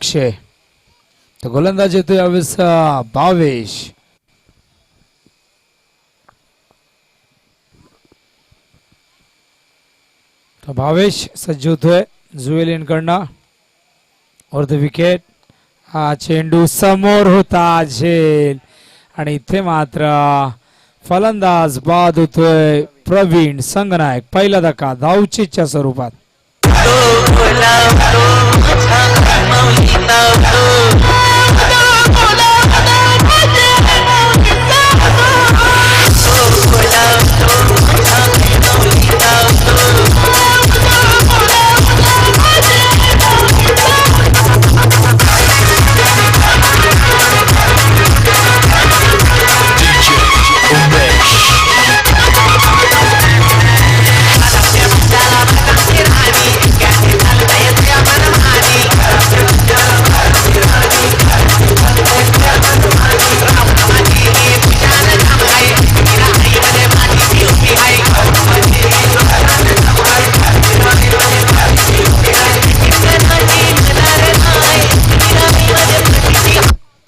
अक्षय. तर गोलंदाज येतो यावेळेस भावेश. तर भावेश सज्ज होतोय जुवेलिन कडनं. और द विकेट. हा चेंडू समोर होता झेल आणि इथे मात्र फलंदाज बाद होतोय प्रवीण संगनायक. पहिला धक्का धावचीच्या स्वरूपात.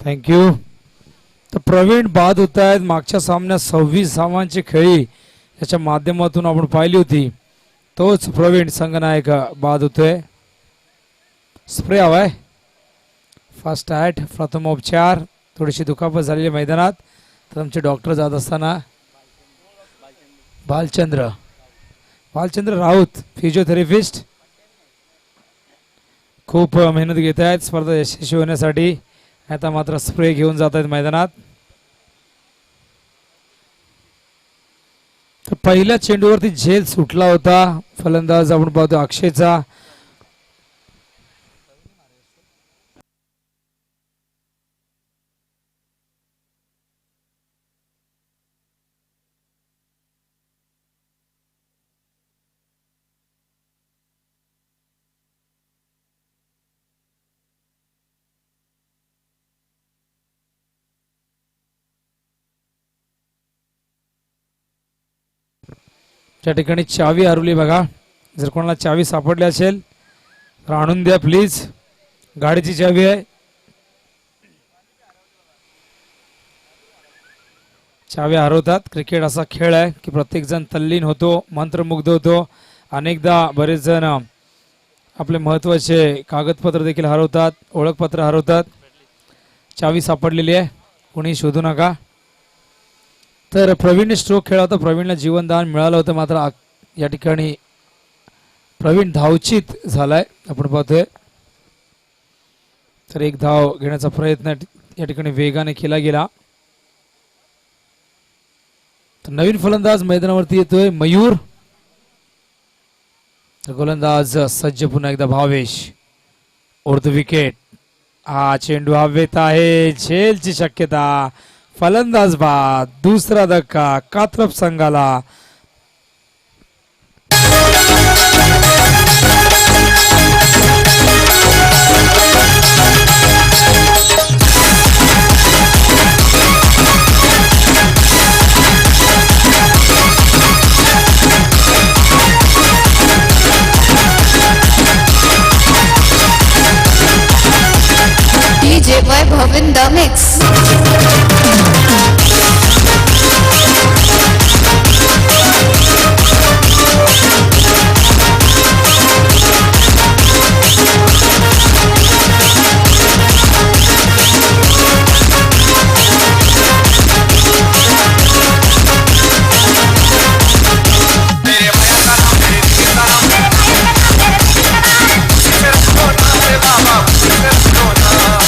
थँक्यू. तर प्रवीण बाद होत आहेत. मागच्या सामन्यात 26 धावांची खेळी याच्या माध्यमातून आपण पाहिली होती. तोच प्रवीण संगनायक बाद होतोय. स्प्रे हवाय. फर्स्ट ॲट प्रथमोपचार. थोडीशी दुखापत झालेली मैदानात. तर आमचे डॉक्टर जात असताना भालचंद्र राऊत फिजिओथेरपिस्ट खूप मेहनत घेत आहेत स्पर्धा यशस्वी होण्यासाठी. आता मात्र स्प्रे घेऊन जात आहेत मैदानात. तर पहिल्या चेंडूवरती झेल सुटला होता. फलंदाज आपण पाहतो अक्षयचा. त्या ठिकाणी चावी हरवली बघा. जर कोणाला चावी सापडली असेल तर आणून द्या प्लीज. गाडीची चावी आहे. चावी हरवतात. क्रिकेट असा खेळ आहे की प्रत्येक जण तल्लीन होतो, मंत्रमुग्ध होतो. अनेकदा बरेच जण आपले महत्त्वाचे कागदपत्र देखील हरवतात, ओळखपत्र हरवतात. चावी सापडलेली आहे, कोणी शोधू नका. तर प्रवीणने स्ट्रोक खेळला होता. प्रवीणला जीवनदान मिळालं होतं. मात्र या ठिकाणी प्रवीण धावचित झालाय आपण पाहतोय. तर एक धाव घेण्याचा प्रयत्न या ठिकाणी वेगाने केला गेला. तर नवीन फलंदाज मैदानावरती येतोय मयूर. तर गोलंदाज सज्ज पुन्हा एकदा भावेश. और विकेट. हा चेंडू हवेत आहे. झेलची शक्यता. फलंदाज बाद. दुसरा धक्का कात्रप संघाला. DJ Vaibhav in the mix.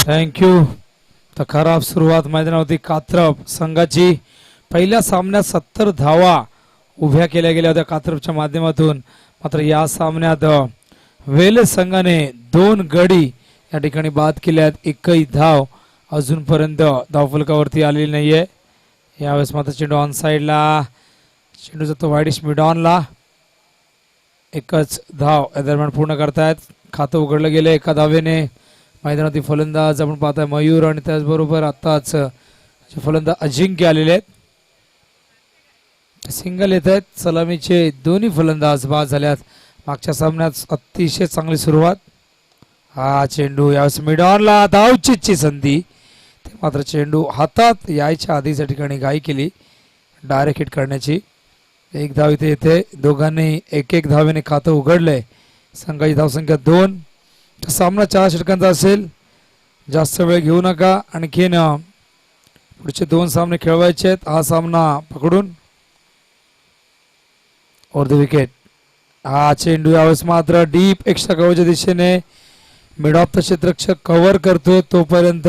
Thank you. तर खराब सुरुवात मैदानावरती कात्रप संघाची. पहिल्या सामन्यात 70 धावा उभ्या केल्या गेल्या होत्या कात्रपच्या माध्यमातून. मात्र या सामन्यात वेल संघाने 2 गडी या ठिकाणी बाद केल्यात. एकही धाव अजूनपर्यंत धावफलकावरती आलेली नाहीये. यावेळेस मात्र चेंडू ऑन साईडला. चेंडू जातो वाईडिश मिडॉनला. एकच धाव या दरम्यान पूर्ण करतायत. खातं उघडलं गेलं एका धावेने. मैदानातील फलंदाज आपण पाहताय मयूर आणि त्याचबरोबर आताच फलंदाज अजिंक्य आलेले आहेत. सिंगल येत आहेत. सलामीचे दोन्ही फलंदाज बाद झाल्यात. मागच्या सामन्यात अतिशय चांगली सुरुवात. हा चेंडू यावेळेस मिडॉनला धावचीची संधी, ते मात्र चेंडू हातात यायच्या आधीच्या ठिकाणी घाई केली डायरेक्ट हिट करण्याची. एक धाव इथे येते. दोघांनी एक एक धावेने खातं उघडलंय. संघाची धावसंख्या 2. सामना 4 षटकांचा असेल. जास्त वेळ घेऊ नका. आणखीन पुढचे 2 सामने खेळवायचे आहेत. हा सामना पकडून ओव्हर द विकेट. हा चेंडू यावेळेस मात्र डीप एक्स्ट्रा कव्हरच्या दिशेने मिड ऑफ द क्षेत्ररक्षक कव्हर करतो तोपर्यंत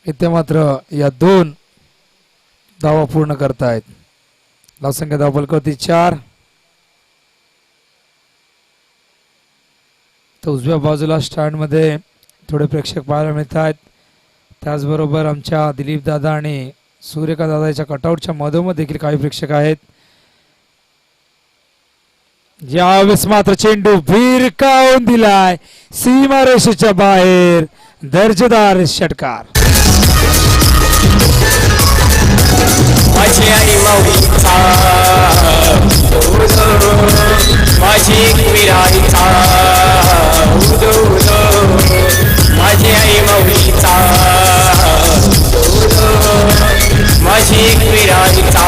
इथे मात्र या 2 धावा पूर्ण करतायत. धावसंख्या धावफलकावरती 4. तर उजव्या बाजूला स्टँड मध्ये थोडे प्रेक्षक पाहायला मिळत आहेत. त्याचबरोबर आमच्या दिलीप दादा आणि सूर्यकांत दादाच्या कटआउटच्या मधोमध देखील काही प्रेक्षक आहेत. यावेळेस मात्र चेंडू भिरकावून दिलाय सीमारेषेच्या बाहेर. दर्जेदार षटकार. माझी आई माऊलीचा माझी विराईचा माझी आई माऊलीचा माझी विराईचा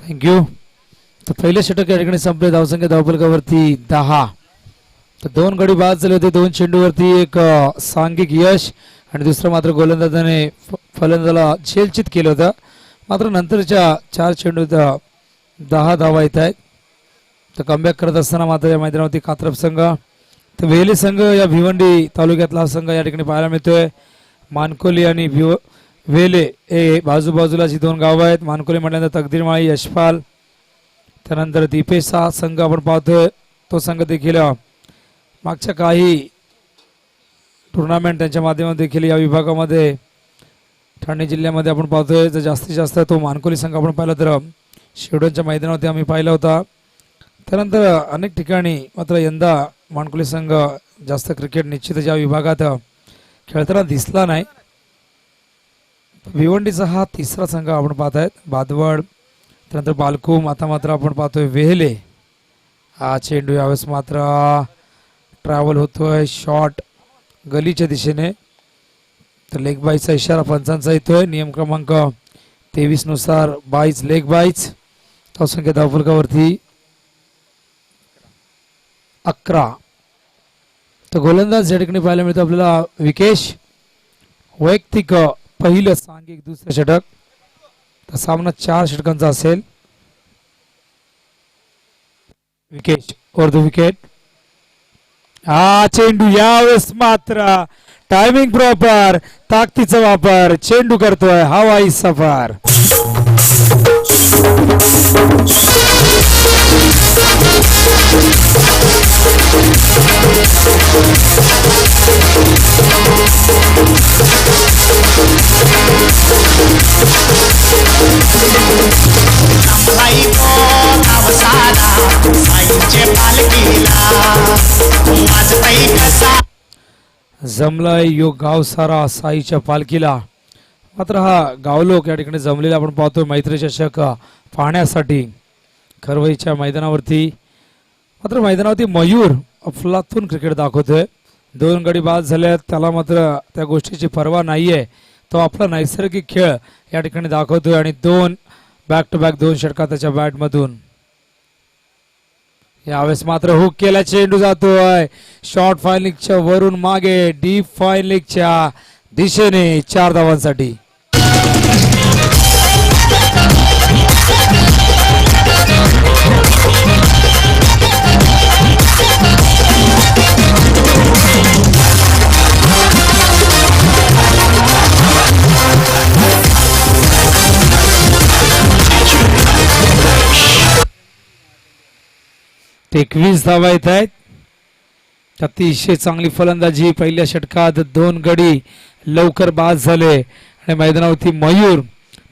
थँक्यू. तर पहिले षटक या ठिकाणी संपले. धावसंख्या धावफलकावरती 10. तर 2 गडी बाद झाले होते. 2 चेंडूवरती एक सांघिक यश आणि दुसरं मात्र गोलंदाजाने फलंदाजाला झेलचित केलं होतं. मात्र नंतरच्या 4 चेंडूत 10 धावा येत आहेत. तर कमबॅक करत असताना मात्र या मैदानावरती कात्रप संघ, तर वेले संघ या भिवंडी तालुक्यातला हा संघ या ठिकाणी पाहायला मिळतोय. मानकोली आणि वेले हे बाजूबाजूला जी 2 गावं आहेत. मानकोली म्हटल्यानंतर तकदीरमाळी, यशपाल, त्यानंतर दीपेश हा संघ आपण पाहतोय. तो संघ देखील मागच्या काही टुर्नामेंट त्यांच्या माध्यमातून देखील या विभागामध्ये ठाणे जिल्ह्यामध्ये आपण पाहतोय. तर जास्तीत जास्त तो मानकोली संघ आपण पाहिला तर शिवडोनच्या मैदानावरती आम्ही पाहिला होता. त्यानंतर अनेक ठिकाणी मात्र यंदा मानकोली संघ जास्त क्रिकेट निश्चितच या विभागात खेळताना दिसला नाही. भिवंडीचा हा 3रा संघ आपण पाहत आहेत. बादवड, त्यानंतर बालकुम, आता मात्र आपण पाहतोय वेहले. हा चेंडू यावेळेस मात्र ट्रॅव्हल होतोय शॉर्ट गलीच्या दिशेने. तर लेग बाईचा इशारा पंचांचा येतोय. नियम क्रमांक 23 नुसार 22 लेग बाईच. धावसंख्या धावफलकावरती 11. तर गोलंदाज या ठिकाणी पाहायला मिळतो आपल्याला विकेश. वैयक्तिक पहिलं सांघिक 2रं षटक. तर सामना 4 षटकांचा असेल. Vikesh over the wicket. हा चेंडू यावेळेस मात्र टायमिंग प्रॉपर, ताकदीचा वापर. चेंडू करतोय हवाई सफर. आई सारा आईचे पालखीला माझ ताई कसा जमलाय यो गाव सारा साईच्या पालखीला. मात्र हा गावलोक या ठिकाणी जमलेला आपण पाहतोय मैत्री चषक पाहण्यासाठी खरवईच्या मैदानावरती. मात्र मैदानावरती मयूर अफलातून क्रिकेट दाखवतोय. 2 गडी बाद झाले, त्याला मात्र त्या गोष्टीची पर्वा नाहीये. तो आपला नैसर्गिक खेळ या ठिकाणी दाखवतोय आणि 2 बॅक टू बॅक 2 षटका त्याच्या बॅटमधून. यावेळेस मात्र हुक केला, चेंडू जातोय शॉर्ट फायलिंगच्या वरून मागे डीप फायलिंगच्या दिशेने 4 धावांसाठी. ते 21 धावा येत आहेत. अतिशय चांगली फलंदाजी पहिल्या षटकात 2 गडी लवकर बाद झाले आणि मैदानावरती मयूर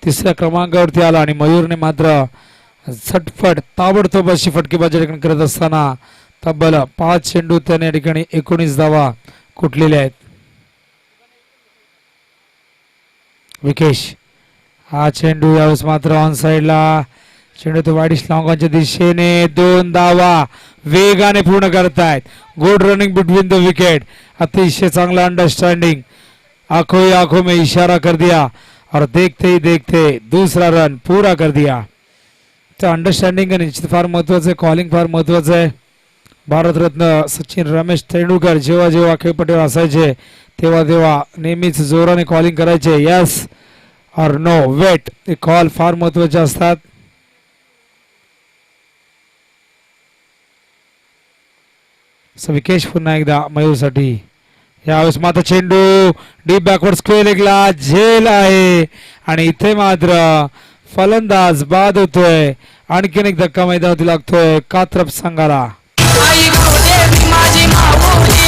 तिसऱ्या क्रमांकावरती आला आणि मयूरने मात्र झटपट ताबडतोब अशी फटकेबाजी ठिकाणी करत असताना तब्बल 5 चेंडू त्याने या ठिकाणी 19 धावा कुठलेले आहेत. विकेश हा चेंडू यावेळेस मात्र ऑन साइडला चेंडू तो वाईट श्लांगाच्या दिशेने 2 धावा वेगाने पूर्ण करतायत. Good running between the wicket. अतिशय चांगला अंडरस्टँडिंग. आंखों ही आंखों में इशारा कर दिया और देखते ही देखते दूसरा रन पूरा कर दिया. तर अंडरस्टँडिंग निश्चित फार महत्वाचं आहे. कॉलिंग फार महत्वाचं आहे. भारतरत्न सचिन रमेश तेंडुलकर जेव्हा जेव्हा खेळपट्टीवर असायचे तेव्हा तेव्हा नेहमीच जोराने कॉलिंग करायचे. यस और नो वेट. हे कॉल फार महत्वाचे असतात. विकेश पुन्हा एकदा मयूरसाठी. यावेळेस मात्र चेंडू डीप बॅकवर्ड स्क्वेअर लेगला झेल आहे आणि इथे मात्र फलंदाज बाद होतोय. आणखीन एक धक्का मैदानावरती लागतोय कात्रप संघाला. आई गौदेवी माझी माऊली,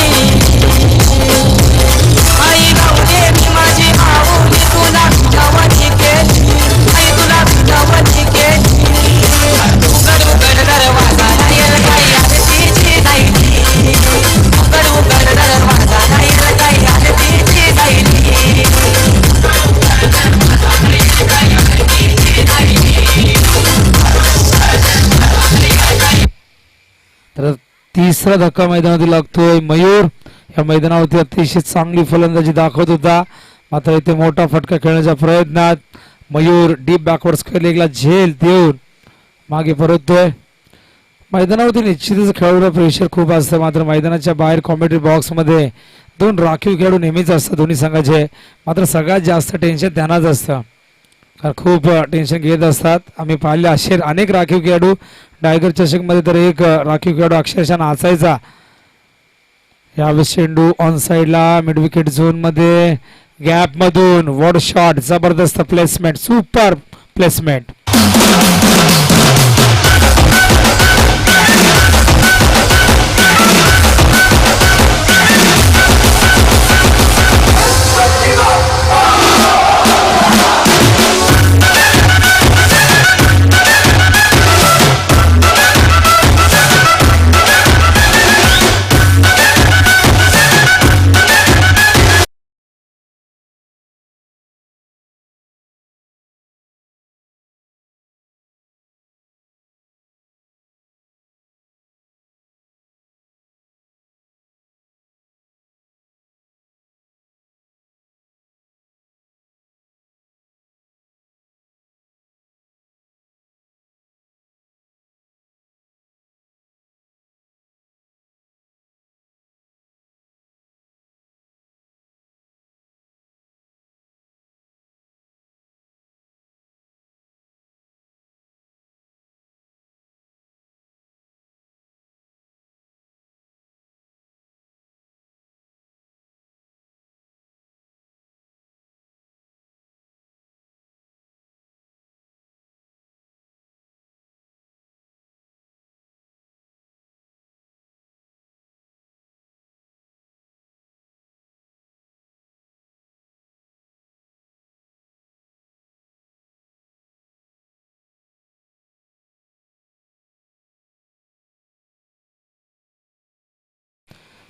आई गौदेवी माझी माऊली, तुला विठावणी केली, आई तुला विठावणी केली. उघड उघड दरवाजा नाही काही आरतीची जायली, उघड उघड दरवाजा नाही काही आरतीची जायली. तर तिसरा धक्का मैदानावरती लागतोय. मयूर या मैदानावरती अतिशय चांगली फलंदाजी दाखवत होता. मात्र इथे मोठा फटका खेळण्याच्या प्रयत्नात मयूर डीप बॅकवर्ड स्क्वेअर लेगला झेल देऊन मागे परततोय. मैदानावरती निश्चितच खेळाडूला प्रेशर खूप असतं. मात्र मैदानाच्या बाहेर कॉमेंट्री बॉक्समध्ये 2 राखीव खेळाडू नेहमीच असतात दोन्ही संघाचे. मात्र सगळ्यात जास्त टेन्शन त्यांनाच असतं कारण खूप टेन्शन घेत असतात. आम्ही पाहिले असे अनेक राखीव खेळाडू. टायगर चषक मध्ये तर एक राखीव खेळाडू अक्षरशः नाचायचा. यावेळेस चेंडू ऑन साइडला मिड विकेट झोन मध्ये गॅप मधून वॉड शॉट. जबरदस्त प्लेसमेंट. Super placement.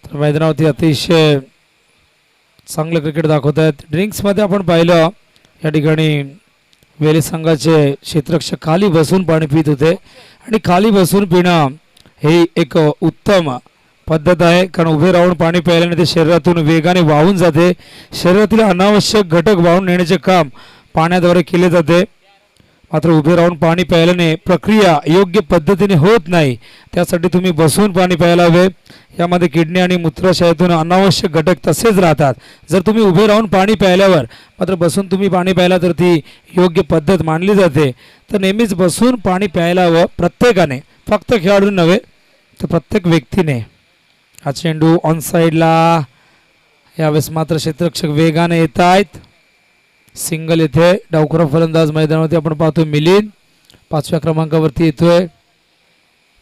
तर मैदानावरती अतिशय चांगलं क्रिकेट दाखवत आहेत. ड्रिंक्समध्ये आपण पाहिलं या ठिकाणी वेले संघाचे क्षेत्ररक्षक खाली बसून पाणी पित होते आणि खाली बसून पिणं ही एक उत्तम पद्धत आहे कारण उभे राहून पाणी प्यायल्याने ते शरीरातून वेगाने वाहून जाते. शरीरातील अनावश्यक घटक वाहून नेण्याचे काम पाण्याद्वारे केले जाते. मात्र उभे राहून पाणी प्यायल्याने प्रक्रिया योग्य पद्धतीने होत नाही. त्यासाठी तुम्ही बसून पाणी प्यायला हवे. यामध्ये किडनी आणि मूत्राशयातून अनावश्यक घटक तसेच राहतात. जर तुम्ही उभे राहून पाणी प्यायल्यावर मात्र बसून तुम्ही पाणी प्यायला तर ती योग्य पद्धत मानली जाते. तर नेहमीच बसून पाणी प्यायला हवं प्रत्येकाने, फक्त खेळाडू नव्हे तर प्रत्येक व्यक्तीने. हा चेंडू ऑन साइडला. यावेळेस मात्र क्षेत्ररक्षक वेगाने येत आहेत. सिंगल येथे डावखुरा फलंदाज मैदानावरती आपण पाहतो मिलिंद 5व्या क्रमांकावरती येतोय.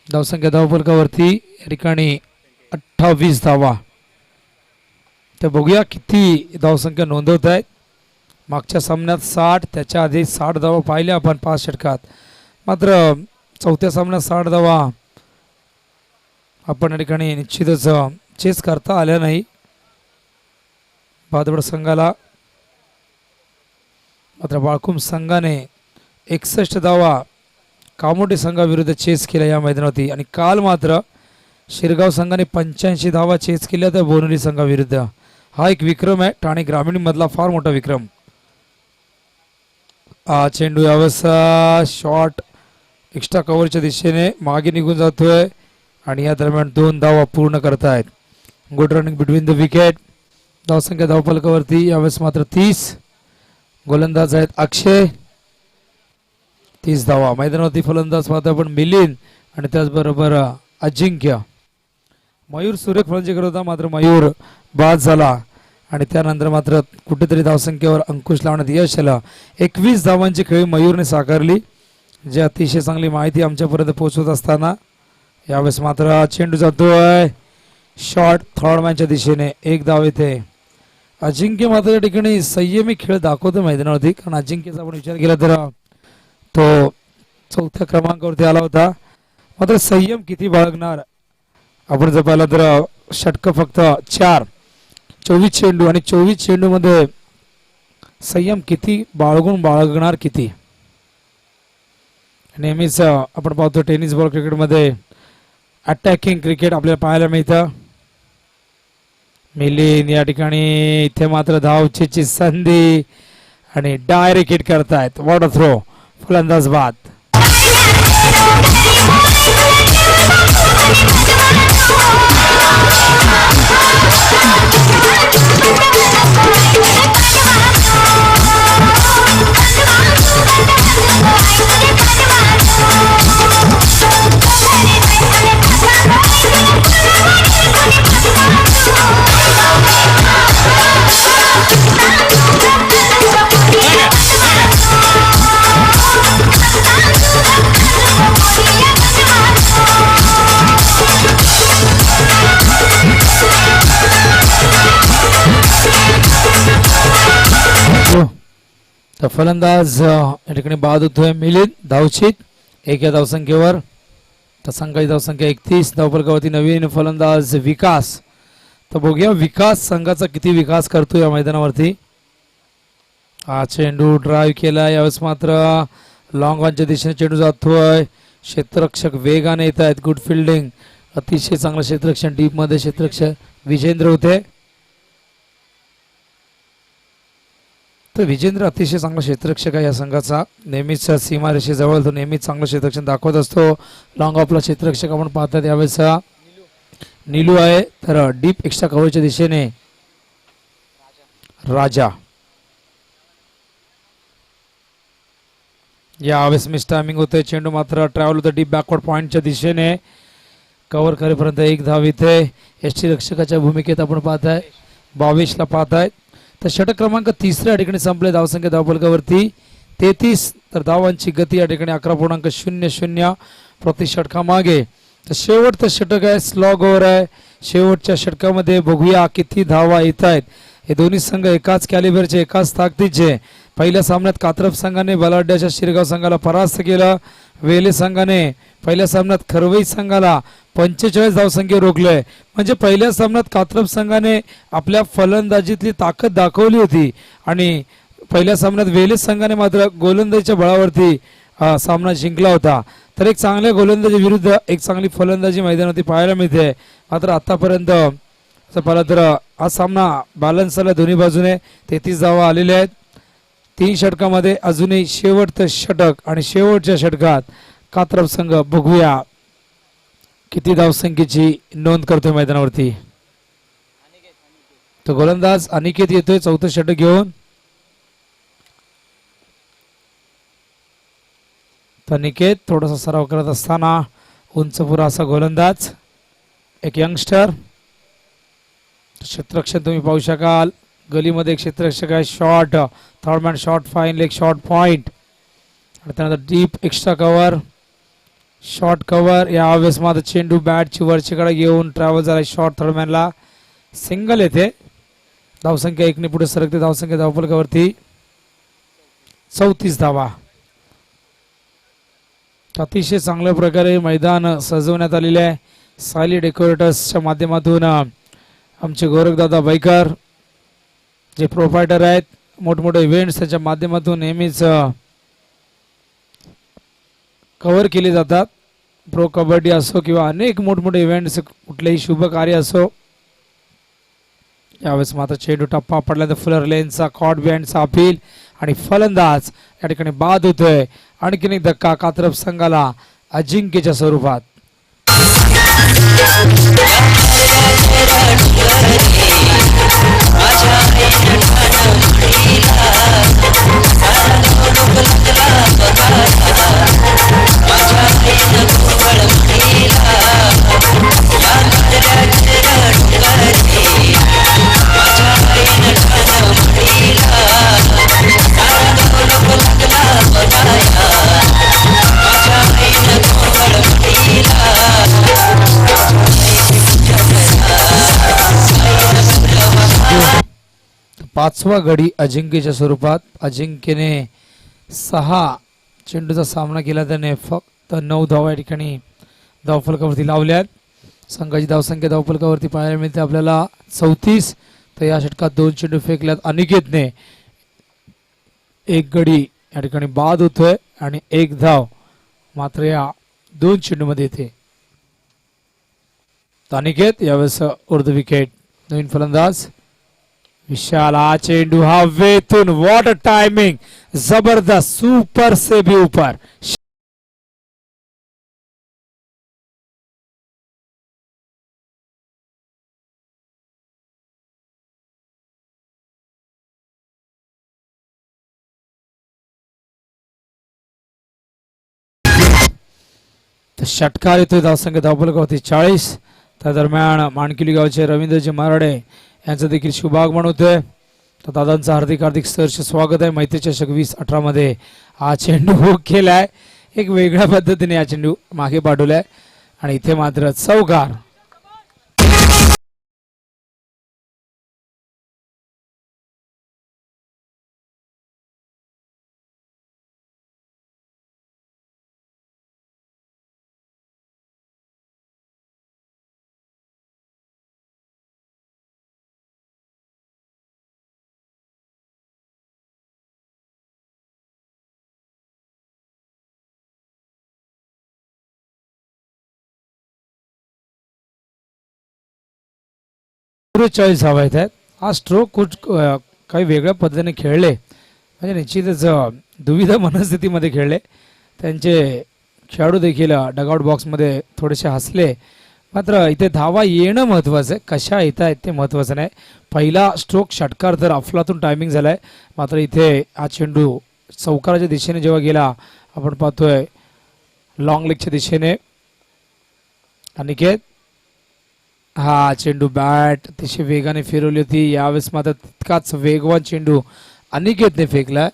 धावसंख्या धावफलकावरती या ठिकाणी 28 धावा. तर बघूया किती धावसंख्या नोंदवत आहेत. मागच्या सामन्यात 60, त्याच्या आधी 60 धावा पाहिल्या आपण 5 षटकात. मात्र चौथ्या सामन्यात 60 धावा आपण या ठिकाणी निश्चितच चेस करता आल्या नाही भादवड संघाला. मात्र बाळकुम संघाने 61 धावा कामोटे संघाविरुद्ध चेस केल्या या मैदानावरती. आणि काल मात्र शिरगाव संघाने 85 धावा चेस केल्या तर बोनोली संघाविरुद्ध. हा एक विक्रम आहे ठाणे ग्रामीण मधला, फार मोठा विक्रम. चेंडू यावेळेस शॉट एक्स्ट्रा कव्हरच्या दिशेने मागे निघून जातोय आणि या दरम्यान 2 धावा पूर्ण करतायत. Good running between the wicket. धावसंख्या धावफलकावरती यावेळेस मात्र 30. गोलंदाज आहेत अक्षय, 30 धावा. मैदानावरती फलंदाज पाहतो आपण मिलिंद आणि त्याचबरोबर अजिंक्य. मयूर सुरेख फलंदाजी करत होता, मात्र मयूर बाद झाला आणि त्यानंतर मात्र कुठेतरी धावसंख्येवर अंकुश लावण्यात यश आलं. 21 धावांची खेळी मयूरने साकारली, जे अतिशय चांगली माहिती आमच्यापर्यंत पोहोचवत असताना यावेळेस मात्र चेंडू जातोय शॉट थर्ड मॅनच्या दिशेने. 1 धाव येते. अजिंक्य मात्र या ठिकाणी संयमी खेळ दाखवतो मैदानावरती, कारण अजिंक्यचा आपण विचार केला तर तो 4थ्या क्रमांकावरती आला होता. मात्र संयम किती बाळगणार आपण जर पाहिलं तर षटक फक्त 4, 24 चेंडू आणि 24 चेंडू मध्ये संयम किती बाळगणार किती. नेहमीच आपण पाहतो टेनिस बॉल क्रिकेटमध्ये अटॅकिंग क्रिकेट आपल्याला पाहायला मिळतं. मिलिंद या ठिकाणी इथे मात्र धावचीची संधी आणि डायरेक्ट हिट करतायत. वॉट अ थ्रो, फलंदाज बाद. तर फलंदाज या ठिकाणी बाद होतोय मिलिंद. धावचीत 1 या धावसंख्येवर. तर संघाची धावसंख्या 31. धावफलकावरती नवीन फलंदाज विकास. तर बघूया विकास संघाचा किती विकास करतो या मैदानावरती. हा चेंडू ड्राईव्ह केला, यावेळेस मात्र लॉंग ऑनच्या दिशेने चेंडू जातोय. क्षेत्ररक्षक वेगाने येत आहेत. गुड फिल्डिंग, अतिशय चांगलं क्षेत्ररक्षण. डीप मध्ये क्षेत्ररक्षक विजेंद्र होते. तर विजेंद्र अतिशय चांगला क्षेत्ररक्षक आहे या संघाचा. नेहमीच सीमारेषेजवळ तो नेहमीच चांगलं क्षेत्ररक्षण दाखवत असतो. लॉंग ऑफला क्षेत्ररक्षक आपण पाहतात यावेळेस नीलू आहे. तर डीप एक्स्ट्रा कव्हरच्या दिशेने राजा. यावेळेस मिस टायमिंग होतोय. चेंडू मात्र ट्रॅव्हल होतं डीप बॅकवर्ड पॉइंटच्या दिशेने. कव्हर करेपर्यंत 1 धाव इथे. यष्टी रक्षकाच्या भूमिकेत आपण पाहताय 22 ला पाहताय. तर षटक क्रमांक 3 या ठिकाणी संपले. धावसंख्या धावफलकावरती 33. तर धावांची गती या ठिकाणी 11.00 प्रति षटकामागे. तर शेवटचं षटक आहे, स्लॉग ओव्हर आहे. शेवटच्या षटकामध्ये बघूया किती धावा येत आहेत. हे दोन्ही संघ एकाच कॅलिबरचे, एकाच ताकदीचे. पहिल्या सामन्यात कात्रप संघाने बलाढ्याच्या शिरगाव संघाला परास्त केलं. वेले संघाने पहिल्या सामन्यात खरवई संघाला 45 धावसंख्ये रोखले. म्हणजे पहिल्या सामन्यात कात्रप संघाने आपल्या फलंदाजीतली ताकद दाखवली होती आणि पहिल्या सामन्यात वेले संघाने मात्र गोलंदाजीच्या बळावरती सामना जिंकला होता. तर एक चांगल्या गोलंदाजी विरुद्ध एक चांगली फलंदाजी मैदानावरती पाहायला मिळते. मात्र आतापर्यंत पाहिलं तर हा सामना बॅलन्स आला. दोन्ही बाजूने 33 धावा आलेल्या आहेत. 3 षटकामध्ये अजूनही शेवटचं षटक आणि शेवटच्या षटकात कात्रप संघ बघूया किती धावसंख्येची नोंद करतोय मैदानावरती. तो गोलंदाज अनिकेत येतोय 4थं षटक घेऊन. तर निकेत थोडासा सराव करत असताना उंचपुरा असा गोलंदाज, एक यंगस्टर. क्षेत्ररक्षण तुम्ही पाहू शकाल. गलीमध्ये एक क्षेत्ररक्षक आहे. Shot third man shot, fine leg shot point. आणि त्यानंतर deep extra cover, short cover. यावेळेस मात्र चेंडू बॅटची वरचीकडे घेऊन ट्रॅव्हल झाला. शॉर्ट थर्ड मॅनला सिंगल येते. धावसंख्या 1 ने पुढे सरकते. धावसंख्या धावफलकावरती 34 धावा. अतिशय चांगल्या प्रकारे मैदान सजवण्यात आलेले आहे. सायली डेकोरेटर्सच्या माध्यमातून आमचे गोरखदादा बैकर जे प्रोप्रायटर आहेत, मोठमोठे इव्हेंट्स त्याच्या माध्यमातून नेहमीच कव्हर केले जातात. प्रो कबड्डी असो किंवा अनेक मोठमोठे इव्हेंट्स, कुठलेही शुभ कार्य असो. यावेळेस मात्र चेंडू टप्पा पडला तर फुलर लेनचा कॉट बिहाइंडचा अपील आणि फलंदाज या ठिकाणी बाद होतोय. आणखीन एक धक्का कात्रप संघाला अजिंक्यच्या स्वरूपात. पाचवा गडी अजिंक्यच्या स्वरूपात. अजिंक्यने 6 चेंडूचा सामना केला, त्याने फक्त 9 धावा या ठिकाणी धावफलकावरती लावल्यात. संघाची धावसंख्या धावफलकावरती पाहायला मिळते आपल्याला 34. तर या षटकात 2 चेंडू फेकल्यात. अनिकेतने 1 गडी या ठिकाणी बाद होतोय आणि 1 धाव मात्र या 2 चेंडूमध्ये येते. अनिकेत यावेळेस उर्ध विकेट. नवीन फलंदाज विशाल. हा चेंडू हवेतून. What a timing. जबरदस्त. सुपर से भी ऊपर. षटकार येतोय. धावसंख्या धावफलकावरती 40. त्या दरम्यान माणकिली गावचे रवींद्रजी मराडे यांचं देखील शुभागमन होतोय. तर दादांचं हार्दिक हार्दिक सहर्ष स्वागत आहे. मैत्री चषक 2018 मध्ये हा चेंडू हुक केलाय. एक वेगळ्या पद्धतीने हा चेंडू मागे पाठवलाय आणि इथे मात्र चौकार. चॉईस हवा आहेत. हा स्ट्रोक काही वेगळ्या पद्धतीने खेळले म्हणजे निश्चितच दुविधा मनस्थितीमध्ये खेळले. त्यांचे खेळाडू देखील डगआउट बॉक्समध्ये थोडेसे हसले. मात्र इथे धावा येणं महत्त्वाचं आहे, कशा येत आहेत ते महत्त्वाचं नाही. पहिला स्ट्रोक षटकार तर अफलातून टायमिंग झालाय. मात्र इथे हा चेंडू चौकाराच्या दिशेने जेव्हा गेला आपण पाहतोय लॉंग लेगच्या दिशेने. अनिकेत हा चेंडू बॅट अतिशय वेगाने फिरवली होती. यावेळेस मात्र तितकाच वेगवान चेंडू अनिकेतने फेकलाय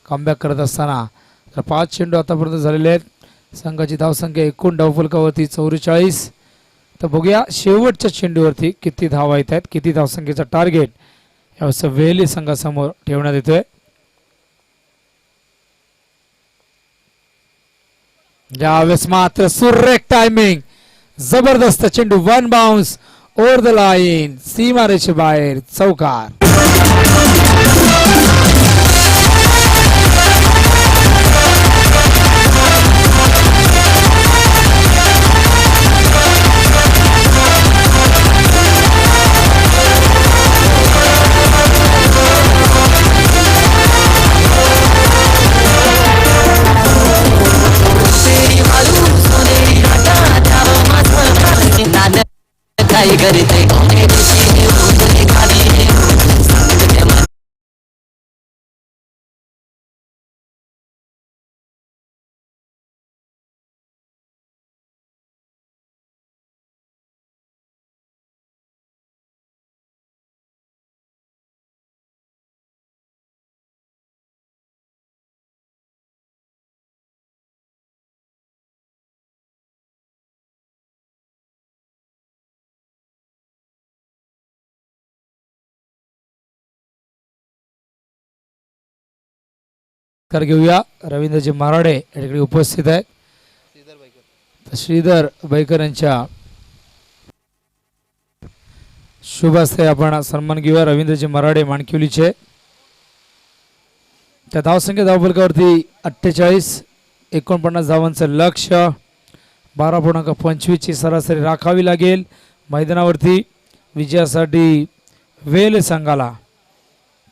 कमबॅक करत असताना. तर 5 चेंडू आतापर्यंत झालेले आहेत. संघाची धावसंख्या एकूण धावफलकावरती 44. तर बघूया शेवटच्या चेंडूवरती किती धावा येत आहेत, किती धावसंख्येचा टार्गेट यावेळेस वेली संघासमोर ठेवण्यात येतोय. यावेळेस मात्र सुरेख टायमिंग. जबरदस्त चेंडू. 1 बाउन्स ओव्हर द लाईन. सीमारेषे बाहेर. चौकार. काय करते तर घेऊया रवींद्रजी मराडे या ठिकाणी उपस्थित आहेत. तर श्रीधर बैकर यांच्या शुभ हस्ते आपण सन्मान घेऊया रवींद्रजी मराडे माणकिवलीचे. त्या धावसंख्या धावफलकावरती 48, 49 धावांचं लक्ष्य, 12.25 ची सरासरी राखावी लागेल मैदानावरती विजयासाठी वेल संघाला.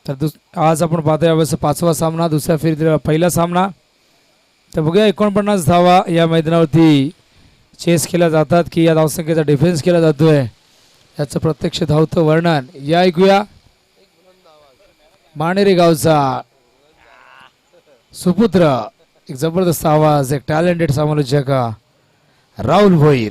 तर आज आपण पाहतो यावेळेस 5वा सामना, दुसऱ्या फेरीतील पहिला सामना. तर बघूया 49 धावा या मैदानावरती चेस केल्या जातात की या धावसंख्येचा डिफेन्स केला जातोय याचं प्रत्यक्ष धावतं वर्णन या ऐकूया. माणेरे गावचा सुपुत्र, एक जबरदस्त आवाज, एक टॅलेंटेड समालोचक राहुल भोईर.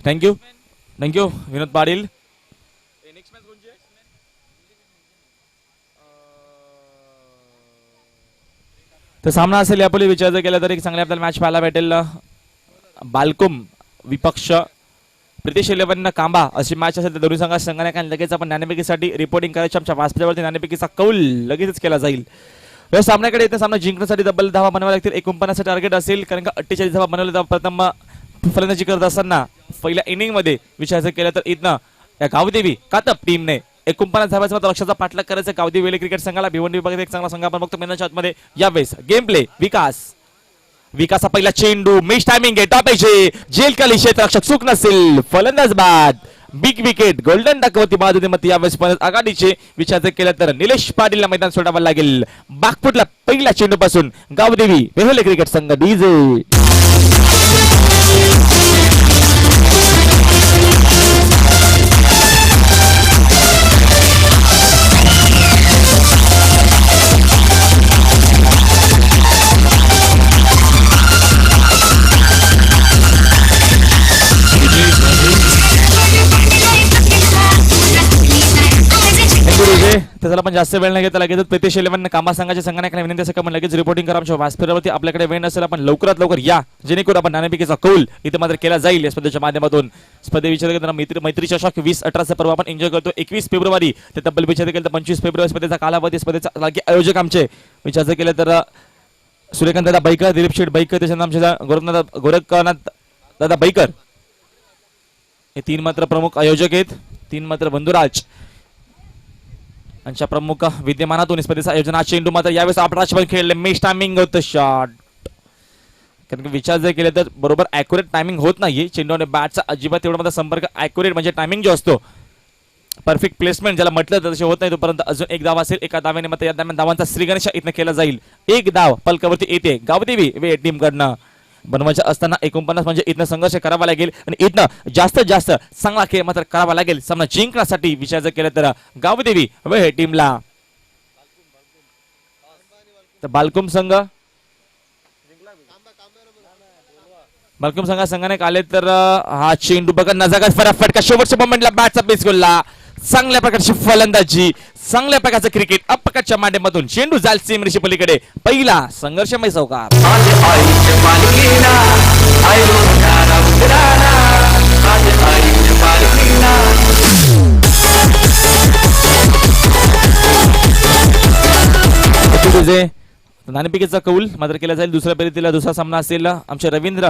थँक्यू विनोद पाटील. तर सामना असेल यापूर्वी विचार केला तर एक चांगली आपल्याला मॅच पाहायला भेटेल. बालकुम विपक्ष प्रितेश 11 कांबा अशी मॅच असेल तर दोन्ही संघाने काय लगेच आपण नाणेफेकीसाठी रिपोर्टिंग करायची. आमच्या व्यासपीठावरती नाणेफेकीचा कौल लगेचच केला जाईल. या सामन्याकडे येते सामना जिंकण्यासाठी डबल धावा बनवाव्या लागतील. 49 टार्गेट असेल कारण का 48 धावा बनवले तर प्रथम फलंदाजी करत असताना पहिल्या इनिंग मध्ये विचारायचं केलं तर इथनं या गावदेवी कातप टीमने 49 धावांचा मात्र लक्षाचा पाठलाग करायचं गावदेवी वेले क्रिकेट संघाला. भिवंडी विभागात एक चांगला संघ आपण बघतो मैदानाच्या आतमध्ये. यावेळेस गेम प्ले विकास पहिला चेंडू मिस टायमिंग आहे टॉपेचे जेल काली क्षेत्ररक्षक चूक नसेल फलंदाज बाद बिग विकेट गोल्डन दाखवती बाजूने मत यावेळेस आघाडीचे विचारायचं केलं तर निलेश पाटीलला मैदान सोडावं लागेल. बागपुटला पहिल्या चेंडू पासून गावदेवी वेहुले क्रिकेट संघ डीजे. त्याला पण जास्त वेळ नाही घेता लगेच प्रितेश 11 कामा संघाच्या संघाने विनंती असं का लगेच रिपोर्टिंग करा. आमच्या व्यासपीठावरती आपल्याकडे वेळ नसेल आपण लवकरात लवकर या जेणेकरून आपण नाणेफेकीचा कौल इथे मात्र केला जाईल. या स्पर्धेच्या माध्यमातून स्पर्धे विचार केला मैत्री चषक 2018 पर्व आपण एन्जॉय करतो. 21 फेब्रुवारी ते तब्बल विचार केलं तर 25 फेब्रुवारी स्पर्धेचा कालावधी स्पर्धेचा लागी आयोजक आमचे विचार केलं तर सूर्यकांत दादा बैकर, दिलीप शेठ बैकर, त्याच्यानंतर आमचे गोरखनाथ दादा बैकर हे 3 मात्र प्रमुख आयोजक आहेत. 3 मात्र बंधुराज यांच्या प्रमुख विद्यमानातून स्पर्धेचं आयोजन हा चेंडू मात्र यावेळेस अपराज पण खेळले मिस टायमिंग होतं शॉट कारण की विचार जर केले तर बरोबर ॲक्युरेट टायमिंग होत नाही चेंडू आणि बॅटचा अजिबात एवढा माझा संपर्क ॲक्युरेट म्हणजे टायमिंग जो असतो परफेक्ट प्लेसमेंट ज्याला म्हटलं तर तसे होत नाही तोपर्यंत अजून एक धाव असेल एका धावेने मात्र या दरम्यान धावांचा श्रीगणेश इथनं केला जाईल एक धाव पलकावरती येते गावदेवी वे टीम कडनं बनवायचं असताना 49 म्हणजे इथनं संघर्ष करावा लागेल आणि इथनं जास्तीत जास्त चांगला खेळ मात्र करावा लागेल सामना जिंकण्यासाठी विचार जर केला तर गावदेवी वे टीमला तर बालकुम संघाने आले तर हा चेंडू बघा नजागत फटाफट शेवटच्या मोमेंटला बॅटचा बेस गोलला चांगल्या प्रकारची फलंदाजी चांगल्या प्रकारचं क्रिकेट अपकाच्या मांडीमधून चेंडू जाल सीमरेषे पलीकडे पहिला संघर्षमय चौकार माझ्या आईच्या पालखीला आयो गारा उतराना माझ्या आईच्या पालखीला नाणेफेकीचा कौल मात्र केला जाईल दुसऱ्या फेरीतील दुसरा सामना असेल आमचे रवींद्र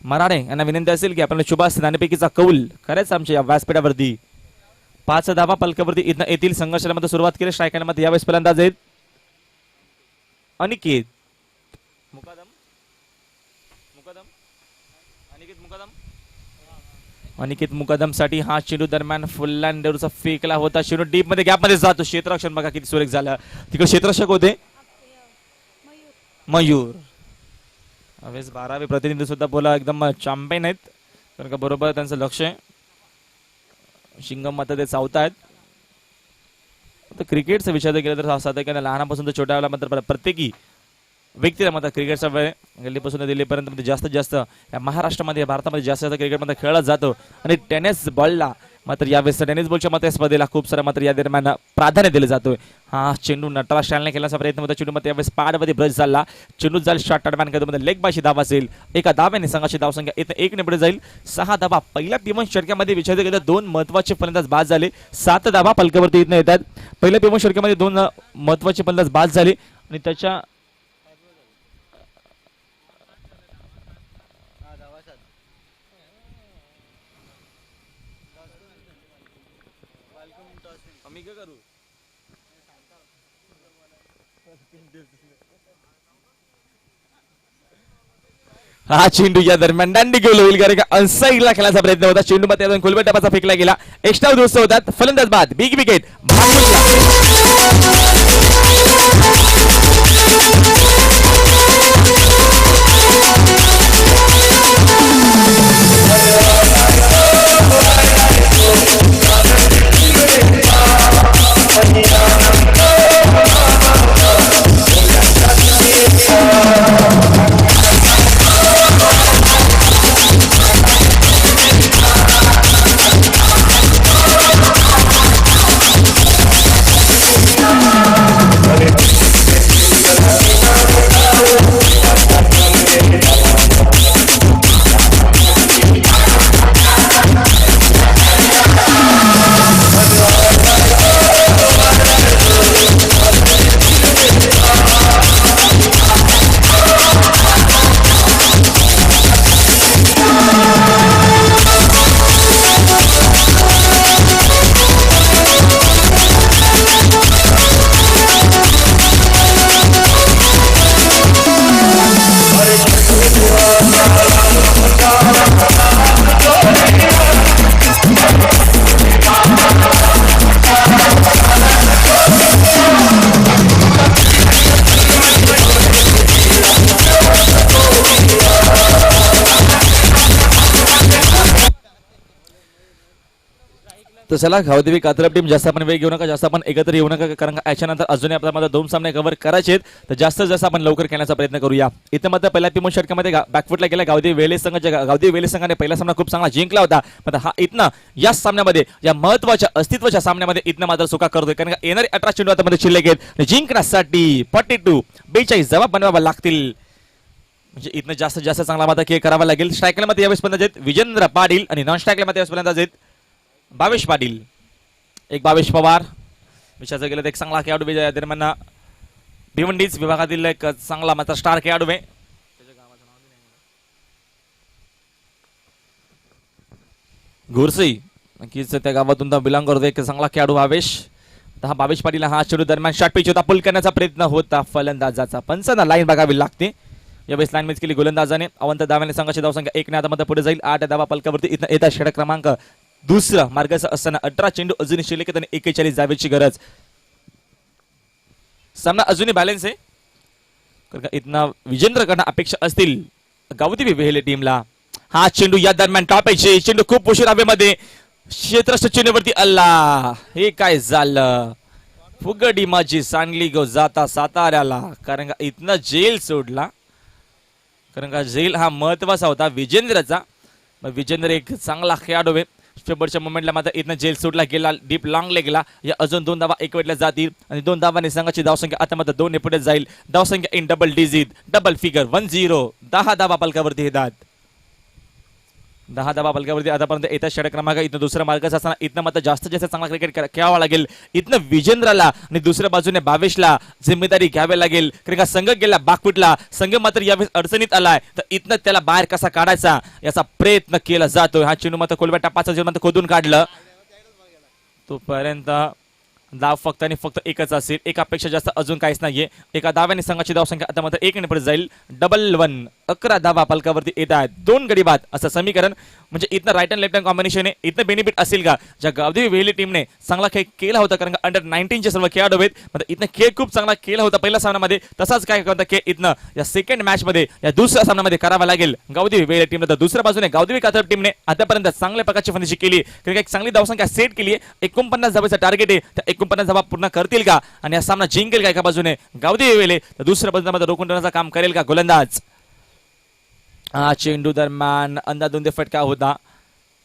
मराडे यांना विनंती असेल की आपल्याला शुभ असते नाणेफेकीचा कौल करायचं आमच्या या व्यासपीठावरती 5 धावा पलकावरती इथनं येथील संघर्षाला मध्ये सुरुवात केली स्ट्रायकर मध्ये यावेळेस फलंदाज आहेत अनिकेत मुकादम अनिकेत मुकादम साठी हा चेंडू दरम्यान फुल्लँडरचा फेकला होता चेंडू डीप मध्ये गॅप मध्ये जातो क्षेत्ररक्षण बघा किती सुरेख झालं तिकडे क्षेत्ररक्षक होते मयूर यावेळेस 12वे प्रतिनिधी सुद्धा बोला एकदम चॅम्पियन आहेत कारण का बरोबर त्यांचं लक्ष आहे शिंगम मात्र ते चावतायत क्रिकेटचा विचार केला तर सातत्याने लहानापासून तर छोट्या वेळेला मात्र प्रत्येकी व्यक्तीला मात्र क्रिकेटचा वेळ गल्लीपासून दिल्लीपर्यंत जास्तीत जास्त या महाराष्ट्रामध्ये भारतामध्ये जास्तीत जास्त क्रिकेटमध्ये खेळला जातो आणि टेनिस बॉलला मात्र यावेळेस टेनिस बॉलच्या मात्र स्पर्धेला खूप सारा मात्र या दरम्यान प्राधान्य दिलं जातोय हा चेंडू नटराज स्टाईलने खेळण्याचा प्रयत्न होता चेंडू मध्ये यावेळेस पाडमध्ये ब्रश झाला चेंडू जाईल शॉर्ट टर्मॅन मध्ये लेग बायची धाव असेल एका धाव्याने संघाची धावसंख्या इथं 1 ने पुढे जाईल 6 धावा पहिल्या पिमन षटक्यामध्ये विचार केला 2 महत्वाचे फलंदाज बाद झाले 7 धावा पलकावरती इथनं येतात पहिल्या पिमन षटक्यामध्ये 2 महत्वाचे फलंदाज बाद झाले आणि त्याच्या हा चेंडू या दरम्यान दांडी गोल होईल कारण का अनसाईडला खेळण्याचा प्रयत्न होता चेंडू मध्ये अजून खोलबट डबाचा फेकला गेला एक्स्ट्रा दुरुस्त होतात फलंदाज बाद बिग विकेट तर चला गावदेवी कात्रप टीम जास्त आपण वेग घेऊ नका जास्त आपण एकत्र येऊ नका कारण याच्यानंतर अजूनही आपल्याला 2 सामने कव्हर करायचे आहेत तर जास्तीत जास्त आपण लवकर खेळण्याचा प्रयत्न करूया इथे मात्र पहिल्या पिमो षटकामध्ये बॅकफुटला गेला गावदेवी वेले संघाने पहिला सामना खूप चांगला जिंकला होता मात्र हा इथनं या सामन्यामध्ये या महत्वाच्या अस्तित्वाच्या सामन्यामध्ये इथनं मात्र सुका करतोय कारण येणारे 18 चेंडू आता मध्ये शिल्लक आहेत जिंकण्यासाठी 42 जबाब बनवावा लागतील म्हणजे इथनं जास्तीत जास्त चांगला मात्र खेळ करावा लागेल स्ट्रायकला मध्ये यावेळेस फलंदाज आहेत विजेंद्र पाटील आणि नॉन स्ट्रायकला मध्ये यावेळेस फलंदाज आहेत भावेश पाटील एक भावेश पवार विचारायचं गेलं तर एक चांगला खेळाडू दरम्यान भिवंडीज विभागातील एक चांगला मात्र स्टार खेळाडू आहे घोरसई नक्कीच त्या गावातून बिलॉंग करतो एक चांगला खेळाडू भावेश तर हा भावेश पाटील हा चेंडू दरम्यान शॉट पिच होता, पुल करण्याचा प्रयत्न होता फलंदाजाचा, पंचांना लाईन बघावी लागते. यावेळेस लाईन मिस केली गोलंदाजाने. अवंत दाव्याने संघाची धावसंख्या 1 ने आता मध्ये पुढे जाईल. 8 धावा पलकावरती इथं येतात. षटक क्रमांक दुसरा मार्गाचा असताना 18 चेंडू अजूनही शिल्लक आहेत आणि 41 धावेची गरज. सामना अजूनही बॅलन्स आहे, कारण का इथनं विजेंद्रकडनं अपेक्षा असतील गावदेवी वेहेले टीमला. हा चेंडू या दरम्यान टाळायचे, चेंडू खूप उशीर हवेमध्ये क्षेत्रस्थ चेंडूवरती अल्ला. हे काय झालं, फुगडी माझी सांगली गो जाता साताऱ्याला, कारण का इथनं जेल सोडला, कारण का जेल हा महत्वाचा होता विजेंद्रचा. मग विजेंद्र एक चांगला खेळाडू आहे. शेवटच्या मोमेंटला मात्र इथनं जेल सोडला गेला, डीप लॉंग लेगला. या अजून 2 धावा एकवटल्या जातील आणि 2 धावांनी संघाची धावसंख्या आता मात्र 2 ने पुढे जाईल. धावसंख्या in double digit, double figure 10. 10 धावा पलकावरती येतात. 10 धावा पलकावरती आतापर्यंत येतात. षटक क्रमांक इथं दुसरा मार्गाचा असताना इथनं मात्र जास्तीत जास्त चांगला क्रिकेट खेळावा लागेल. इथनं विजेंद्रला आणि दुसऱ्या बाजूने भावेशला जिम्मेदारी घ्यावी लागेल, कारण का संघ गेला बागफुटला. संघ मात्र यावेळेस अडचणीत आलाय, तर इथनं त्याला बाहेर कसा काढायचा याचा प्रयत्न केला जातोय. हा चेंडू मात्र कोलब्या टप्पाचा चेंडू मात्र खोदून काढलं. तोपर्यंत धाव फक्त आणि फक्त एकच असेल, एकापेक्षा जास्त अजून काहीच नाहीये. एका धाव्याने संघाची धावसंख्या आता मात्र 1 ने पुढे जाईल. डबल 1. 11 धावा पलकावरती येत आहेत. 2 गडी बाद असं समीकरण. म्हणजे इथनं right and left hand combination आहे. इथनं बेनिफिट असेल का ज्या गावदेवी वेहेली टीमने चांगला खेळ केला होता, कारण का अंडर 19 चे सर्व खेळाडू आहेत. मात्र इथनं खेळ खूप चांगला केला होता पहिल्या सामन्यामध्ये. तसाच काय होता खेळ इथनं या सेकंड मॅच मध्ये या दुसऱ्या सामन्यामध्ये करावा लागेल गावदेवी वेहेली टीमने. तर दुसऱ्या बाजूने गावदेवी कात्रप टीमने आतापर्यंत चांगल्या प्रकारची फनिशिंग केली, कारण एक चांगली धावसंख्या सेट केली आहे. 49 धावांचं टार्गेट आहे. त्या 49 धावा पूर्ण करतील का आणि हा सामना जिंकेल का एका बाजूने गावदेवी वेहेले, तर दुसऱ्या बाजूने रोखून ठेवण्याचं काम करेल का गोलंदाज. हा चेंडू दरम्यान अंदाधुंद फटका होता.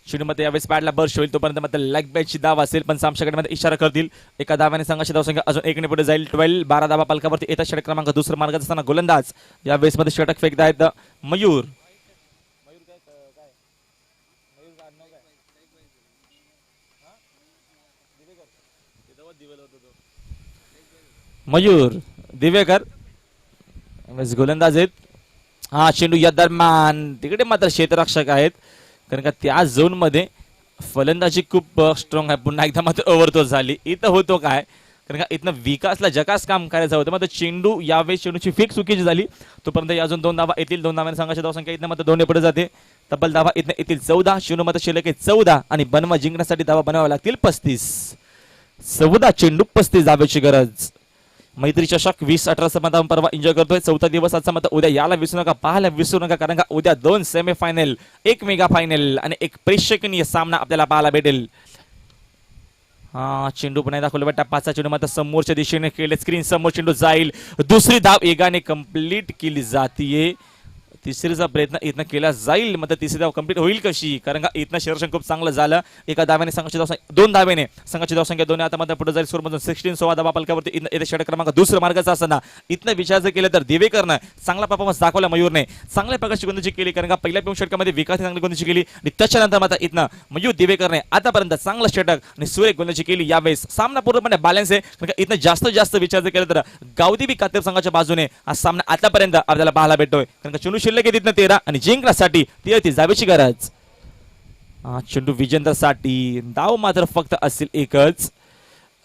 चेंडूमध्ये यावेळेस पॅडला बर्श होईल, तोपर्यंत मात्र लेग बॅटची धाव असेल, पण सामशाकडे इशारा करतील. एका धावाने संघाची धावसंख्या अजून 1 ने पुढे जाईल. 12 धावा पलकावरती येतात. षटक क्रमांक दुसरा मार्गात असताना गोलंदाज यावेळेस मध्ये षटक फेकत आहेत मयूर. मयूर दिवेकर गोलंदाज आहेत. हा चेंडू या दरम्यान तिकडे मात्र क्षेत्ररक्षक आहेत, कारण का त्या झोन मध्ये फलंदाजी खूप स्ट्रॉंग आहे. पुन्हा एकदा मात्र ओव्हरथ्रो झाली. इथं होतो काय, कारण का इथनं विकासला जकास काम करायचं होतं. मात्र चेंडू यावेळेस चेंडूची फिक्स चुकीची झाली. तोपर्यंत अजून 2 धावा येतील. 2 धावांनी संघाची धावसंख्या इथनं मात्र 2 ने पुढे जाते. तब्बल धावा इथनं येतील 14. चेंडू मात्र शिल्लक आहे 14 आणि बनवा जिंकण्यासाठी धावा बनवाव्या लागतील 35. 14 चेंडू 35 धावेची गरज. मैत्री चषक 20-18 स्पर्धा परवा एन्जॉय करतोय. 4था दिवस आजचा मात्र उद्या याला विसरू नका, पाहायला विसरू नका, कारण का उद्या 2 सेमीफायनल, 1 मेगा फायनल आणि एक प्रेक्षणीय सामना आपल्याला पाहायला भेटेल. हा चेंडू पुन्हा दाखवला टप्पाचा चेंडू मात्र समोरच्या दिशेने केले. स्क्रीन समोर चेंडू जाईल. दुसरी धाव एकाने कंप्लीट केली जातीये. तिसरीचा प्रयत्न इथनं केला जाईल, मात्र तिसरी धाव कंप्लीट होईल कशी, कारण का इथनं शरीर खूप चांगलं झालं. एका धाव्याने संघाची धावसंख्या 2 धावेने संघाची धावसंख्या 2 आता मात्र पुढे जाईल. स्कोरमधून 16 16 धावा पलकावरती इथं षटक क्रमांक दुसरा मार्गाचा असताना इथनं विचार जर केलं तर दिवेकरनं चांगला परफॉर्मन्स दाखवला. मयूरने चांगल्या प्रकारची गोंधळी केली, कारण का पहिल्या 2 षटकामध्ये विकास चांगली गोंधळी केली आणि त्याच्यानंतर मात्र इथनं मयूर दिवेकरने आतापर्यंत चांगलं षटक आणि सुरेख गोंधळी केली. यावेळेस सामना पूर्णपणे बॅलन्स आहे, कारण का इथनं जास्त विचार जर केला तर गावदेवी कात्रप संघाच्या बाजूने हा सामना आतापर्यंत आपल्याला पाहायला भेटतोय, कारण का चेंडू शिल्लक आहे तिथनं 13 आणि जिंकण्यासाठी 33 धावेची गरज. चेंडू विजेंद्रसाठी धाव मात्र फक्त असेल एकच.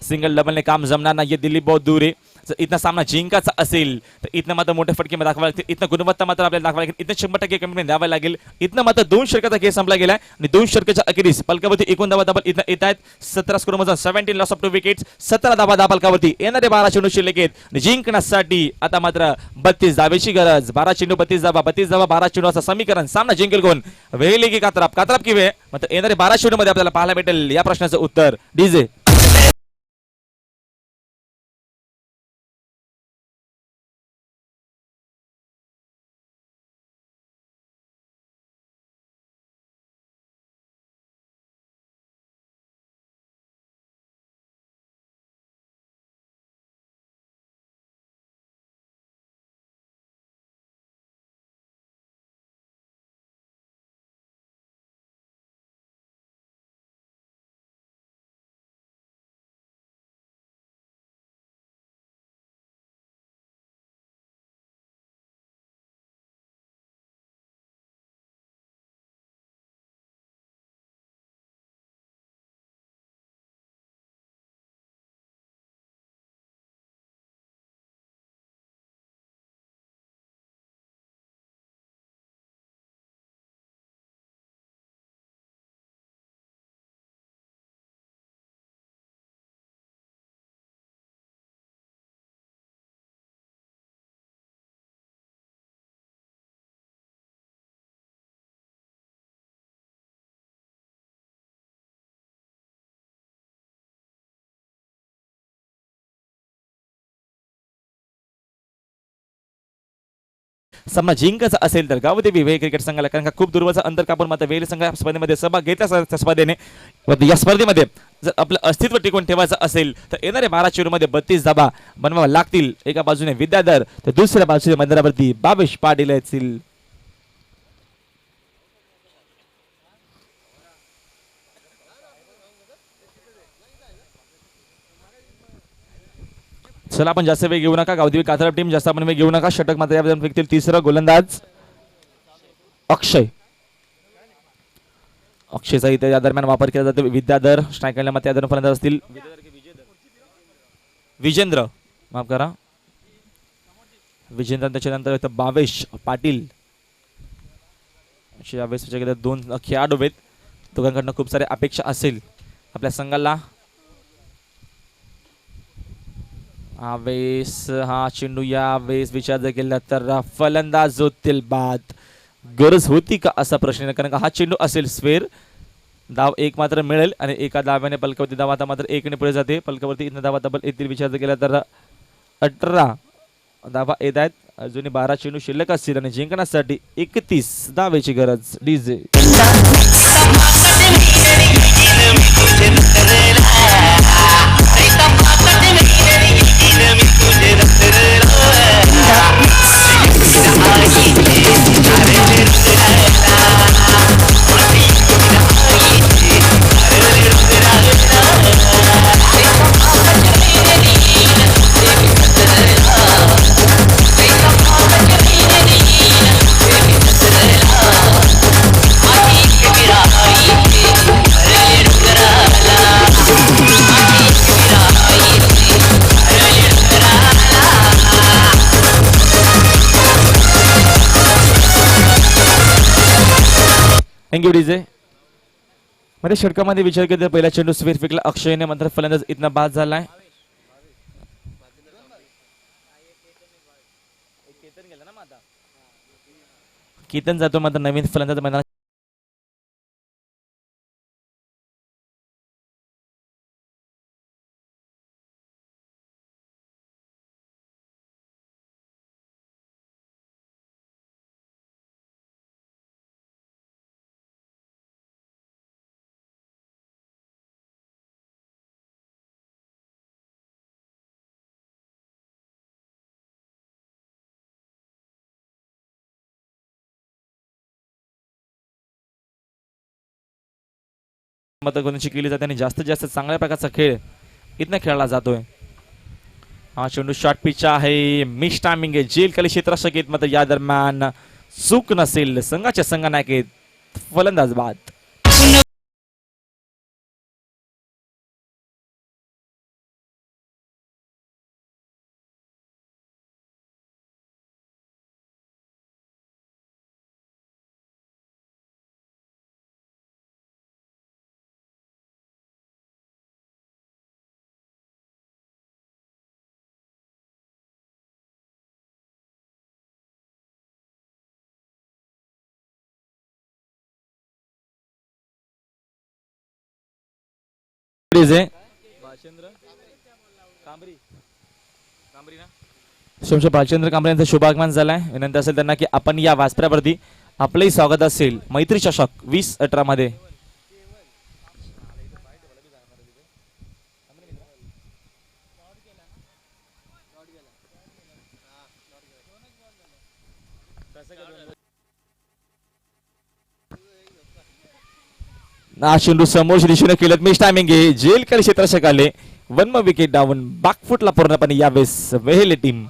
सिंगल डबलने काम जमणार नाही. दिल्ली बहुत दूर आहे. जर इथनं सामना जिंकायचा असेल तर इथनं मात्र मोठे फटके दाखवावे लागतील. इथनं गुणवत्ता मात्र आपल्याला दाखवावी लागेल. इथं 100% कमिटमेंट द्यावा लागेल. इथनं मात्र 2 षटकाचा खेळ संपला गेलाय आणि 2 षटकाच्या अखेरीस पलकावरती 19 धावा दाबल इथं येत आहेत. 17 स्कोर मधून 17 लॉस ऑफ 2 विकेट्स. 17 धावा दाबल पलकावरती येणारे 12 चेंडू शिल्लक आहेत आणि जिंकण्यासाठी आता मात्र 32 धावेची गरज. 12 चेंडू 32 धावा, 32 धावा 12 चेंडू असं समीकरण. सामना जिंकेल कोण, वेहेली की कात्रप, कात्रप की वे, मात्र येणारे 12 चेंडू मध्ये आपल्याला पाहायला भेटेल. या प्रश्नाचं उत्तर डीजे. सामना जिंकायचा असेल तर गावदेवी वेल क्रिकेट संघाला, कारण का खूप दूरवरचा अंतर कापून मात्र वेल संघ या स्पर्धेमध्ये सहभाग घेतला त्या स्पर्धेने. या स्पर्धेमध्ये जर आपलं अस्तित्व टिकून ठेवायचं असेल तर येणाऱ्या 12 चेंडूमध्ये 32 धाबा बनवावा लागतील. एका बाजूने विद्याधर तर दुसऱ्या बाजूने मैदानावरती भावेश पाटील येतील. चला आपण जास्त वेळ घेऊ नका. गावदेवी कात्रप टीम जास्त आपण वेळ घेऊ नका. षटक मात्र या फेकतील तिसरा गोलंदाज अक्षय. अक्षयचा इथे या दरम्यान वापर केला जातो. विद्याधर स्ट्रायकरला मात्र या दरम्यान फलंदाज असतील विजेंद्र, माफ करा विजेंद्र. त्याच्यानंतर इथं भावेश पाटील. यावेळेस विचार केला 2 खेळाडू आहेत. दोघांकडनं खूप साऱ्या अपेक्षा असेल आपल्या संघाला. यावेळेस हा चेंडू यावेळेस विचार जर केला तर फलंदाज होतील बाद. गरज होती का असा प्रश्न, कारण का हा चेंडू असेल स्क्वेअर. धाव 1 मात्र मिळेल आणि एका धाव्याने पलकावरती धाव आता मात्र 1 ने पुढे जाते. पलकावरती इथं धावा तब्बल येथील विचार जर केला तर 18 धावा येत आहेत. अजूनही 12 चेंडू शिल्लक असतील आणि जिंकण्यासाठी 31 धावेची गरज. DJ thank you DJ. मध्ये षटकामध्ये विचार केला पहिला चेंडू स्क्वेअर फेकला अक्षयने, मात्र फलंदाज इथनं बाद झालाय. केतन जातो मात्र नवीन फलंदाज मैदानात. मतगुणाची केली जाते आणि जास्तीत जास्त चांगल्या प्रकारचा खेळ इथनं खेळला जातोय. हा चेंडू शॉर्ट पिच आहे. मिस टायमिंग आहे. जेल खाली क्षेत्र शकेत मात्र या दरम्यान चूक नसेल. संघाच्या संघनायक आहेत फलंदाज बाद. भालचंद्र कांबरे यांचं शुभागमन झालंय. विनंती असेल त्यांना की आपण या व्यासपीठावरती आपलंही स्वागत असेल मैत्री चषक 2018 मध्ये. चेंडू समोरच्या दिशेने केलं. मिस टायमिंग आहे. जेल खाली क्षेत्र शकाले. 1 विकेट डाऊन. बॅकफुटला पूर्णपणे यावेळेस वेहेले टीम.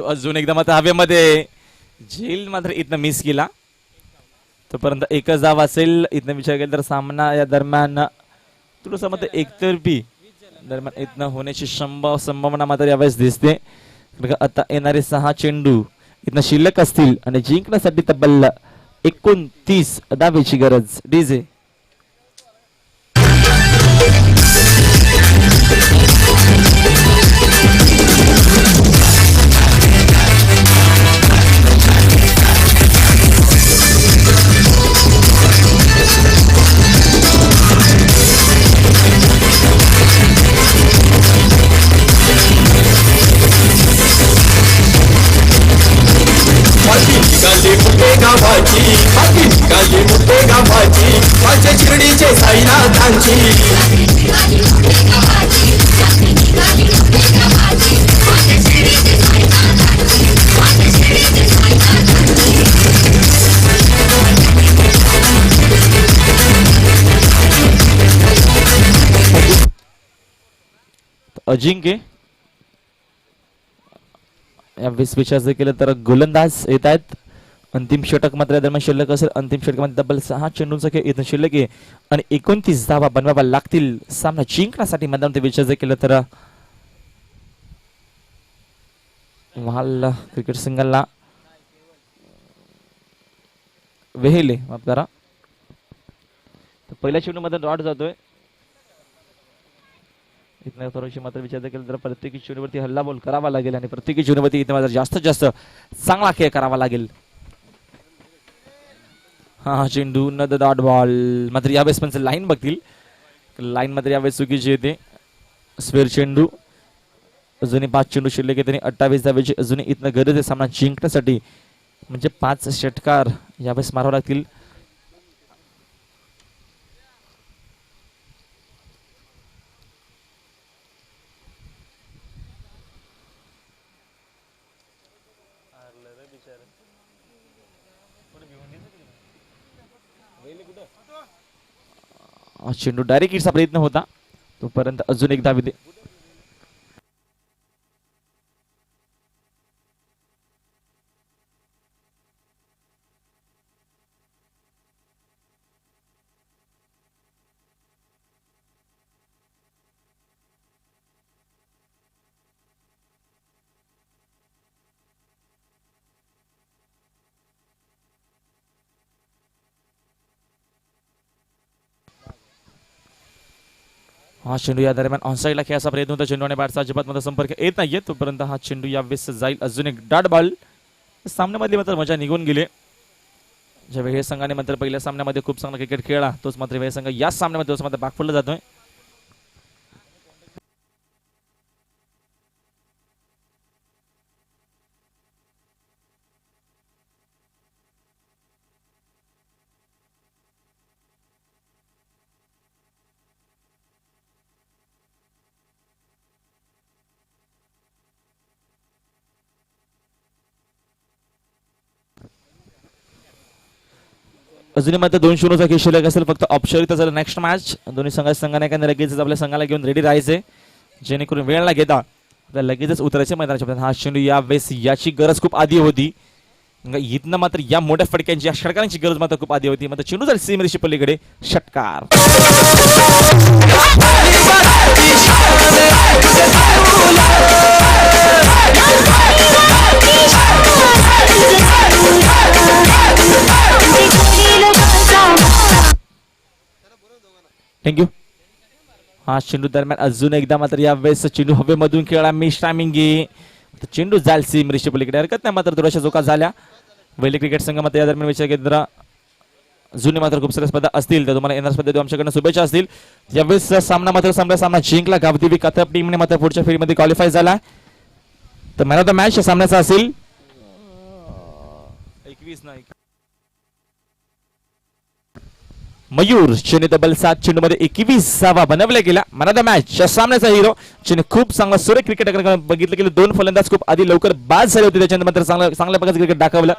चेंडू अजून एकदा मात्र हवेमध्ये झेल मात्र इथनं मिस केला. तोपर्यंत एकच धाव असेल. इथनं विचार केला तर सामना या दरम्यान थोडंसं मात्र एकतर्फी दरम्यान इथनं होण्याची संभावना मात्र यावेळेस दिसते. आता येणारे 6 चेंडू इथनं शिल्लक असतील आणि जिंकण्यासाठी तब्बल 29 धावेची गरज. डीजे बाकी निघाली मुठे गावाची, बाकी निघाली मुठे गावाची, माझ्या शिर्डीचे साईनाथांची. अजिंक्य यावेळेस विचार जर केलं तर गोलंदाज येत आहेत. अंतिम षटक मात्र या दरम्यान शिल्लक असेल. अंतिम षटकामध्ये तब्बल 6 चेंडूंचा खेळ इथं शिल्लक आहे आणि 29 धावा बनवाव्या लागतील सामना जिंकण्यासाठी. मैदानात विचार जर केलं तर महाल क्रिकेट संघाला वेहेले माफ करा. पहिल्या चेंडूमध्ये डॉट जातोय. इथं थोडीशी मात्र विचार केला तर प्रत्येकी चेंडूवरती हल्ला बॉल करावा लागेल आणि प्रत्येकी चेंडूवरती इथं मात्र जास्तीत जास्त चांगला खेळ करावा लागेल. हा चेंडू न द डॉट बॉल मात्र यावेळेस पण लाईन बघतील. लाईन मात्र यावेळेस चुकीची येते. स्क्वेअर चेंडू अजूनही 5 चेंडू शिल्लक येते आणि 28 धावेची अजूनही इथनं गरज आहे सामना जिंकण्यासाठी. म्हणजे 5 षटकार यावेळेस मारावे लागतील. चेंडू डायरेक्ट हिटचा प्रयत्न होता. तोपर्यंत अजून एक धाव. हा चेंडू या दरम्यान ऑनसाईडला खेळायचा प्रयत्न होता. चेंडू आणि बॅटचा अजिबात मध्ये संपर्क येत नाहीये. तोपर्यंत हा चेंडू यावेळेस जाईल. अजून एक डॉट बॉल. सामन्यामधली मात्र मजा निघून गेली. ज्यावेळी हे संघाने मात्र पहिल्या सामन्यामध्ये खूप चांगला क्रिकेट खेळला तोच मात्र हे संघ या सामन्यामध्ये तोच मात्र बॅकफुटला जातोय. अजूनही मात्र 2-0चा खेळ शिल्लक असेल. फक्त ऑप्शनरीचा झालं नेक्स्ट मॅच. दोन्ही संघाने काय लगेच आपल्या संघाला घेऊन रेडी राहायचे जेणेकरून वेळ न घेता लगेचच उतरायचे मैदानाच्या. हा चेंडू या वेळेस याची गरज खूप आधी होती. इथनं मात्र या मोठ्या फटक्यांची या षटकारांची गरज मात्र खूप आधी होती. मात्र चेंडू झाली सीमेरेषे पलीकडे षटकार. थँक्यू. हा चेंडू दरम्यान अजून एकदा मात्र या वेळेस चेंडू हवेमधून खेळला. मिस टायमिंग चेंडू जाल सीमेरेषे पलीकडे. हरकत नाही मात्र थोड्याशा चोका झाल्या. वैली क्रिकेट संघ मात्र या दरम्यान विचार केंद्र जुने मात्र खूप साऱ्या स्पर्धा असतील तर तुम्हाला येणार स्पर्धेत आमच्याकडनं शुभेच्छा असतील. यावेळेस सामना मात्र सामना जिंकला. गावदेवी कात्रप टीमने मात्र पुढच्या फेरीमध्ये क्वालिफाय झाला. तर मॅन ऑफ द मॅच सामन्याचा असेल 21 नाही मयूर. चेन्नई तब्बल 7 चेंडू मध्ये 21 धावा बनवल्या गेल्या. मॅन ऑफ द मॅच सामन्याचा हिरो. चेन्नई खूप चांगला सुरेख क्रिकेट बघितलं गेलं. 2 फलंदाज खूप आधी लवकर बाद झाले होते. त्याच्यानंतर चांगल्या प्रकारचं क्रिकेट दाखवलं.